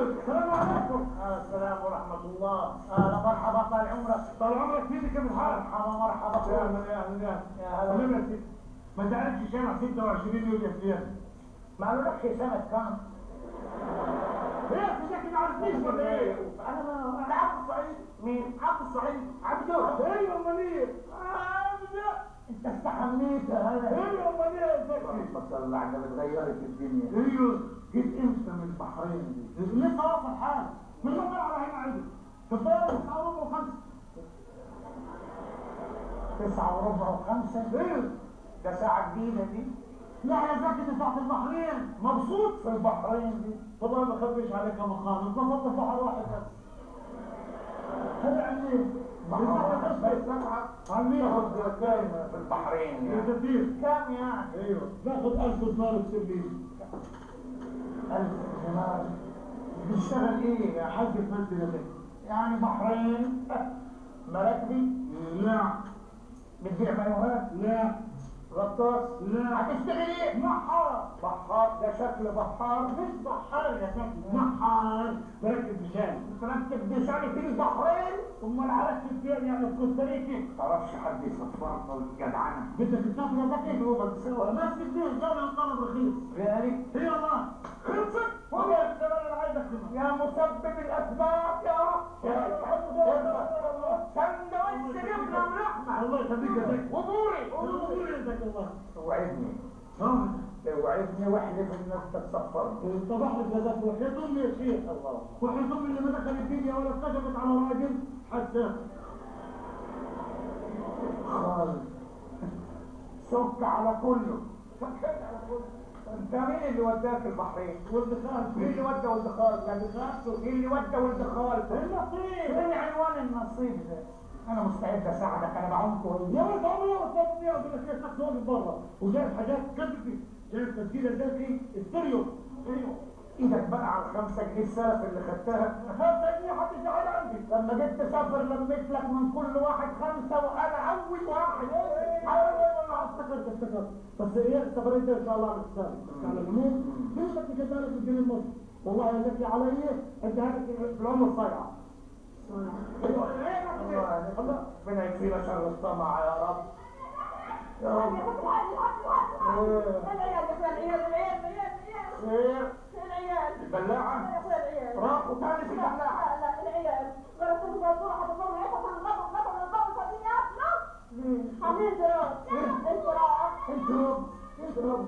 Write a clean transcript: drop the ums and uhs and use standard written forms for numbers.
السلام عليكم. السلام ورحمة الله. أهلا مرحبا، طال عمرك. طال عمرك فيني كم الحال؟ مرحبا مرحبا. يا أهلا يا أهلا يا هلا. سلمتك. ما تعرفش شارع 26 يوليو فين؟ ما قالولكش سنة كام؟ ايه انت ما عرفتيش ولا ايه؟ أنا عبد الصعيد. مين؟ عبد الصعيد. عبده. ايوه امال ايه؟ أنت استحميت هذا. ايوه امال ايه يا زكي؟ اللهم صل على النبي، اتغيرت الدنيا. ايوه جيت امتى من البحرين دي؟ لسه واصل حالي من يوم على هنا عندي في الطياره 9 وربع و5. 9 وربع و5. ايه ده ساعة جديدة دي. لا يا زكي دي ساعة البحرين. مبسوط في البحرين دي. والله ما اخبيش عليك يا مخان، اتبسطت في بحر واحد بس. هذا عن ايه؟ عن مين؟ في البحرين يعني. كثير. كام يعني؟ ايوه ناخد 1000 دينار استرليني. 1000 دينار. بتشتغل ايه يا حاج الفلسي يا زكي؟ يعني بحرين مراكبي. لا بتبيع مايوهات. لا غطاس. لا هتشتغل ايه؟ محار. بحار. ده شكل بحار. مش بحار يا زكي، محار بركب بشان. تركب بشاني في البحرين. امال عرفت فين يعني في كوستاريكا؟ تعرفش حد يسفرنا جدعانه. بدك تسافر يا زكي؟ دوبك سوا. بس كتير جانا الطلب رخيص. غالي. اي والله خلصت والله الزمان اللي عايزك يا مسبب الاسباب يا رب. سندوتش جبنه ملحمه. الله يخليك يا زكي. وبوري. قول يا زكي الله. توعدني. اه توعدني واحلف انك تتسفرني. صباح لك يا زكي وحياة امي يا شيخ. الله. وحياة امي اللي ما دخلت الدنيا ولا اتكشفت على راجل حتى خالد. سك على كله. انت مين اللي وداك البحرين؟ ولد خالد. مين اللي ودى ولد خالد؟ يعني خالته. مين اللي ودى ولد خالد؟ النصيب. فين عنوان النصيب ده؟ انا مستعد اساعدك، انا بعونكم. يا ولد عمري ما وصلت لي اقول لك ايه تحت واقف بره وجايب حاجات كتبتي، جايب تسجيل الذكي استريو. ايوه. ايدك بقى على 5 جنيه السلف اللي خدتها. 5 جنيه حد يزعل عندي. لما جيت تسافر لميت لك من كل واحد 5 وانا اول واحد. افتكرت بس ايه السفريه دي ان شاء الله على الحساب. بس على العموم كل ما تجيبها لك بالجنيه المصري والله يا زكي على ايه انت هاتك بالعمر الصايعه. الله ربنا يكفينا شر الطمع يا رب. يا رب. خير. البلاعة راحوا تاني في البلاعة. عاملين دراسة. انت رب.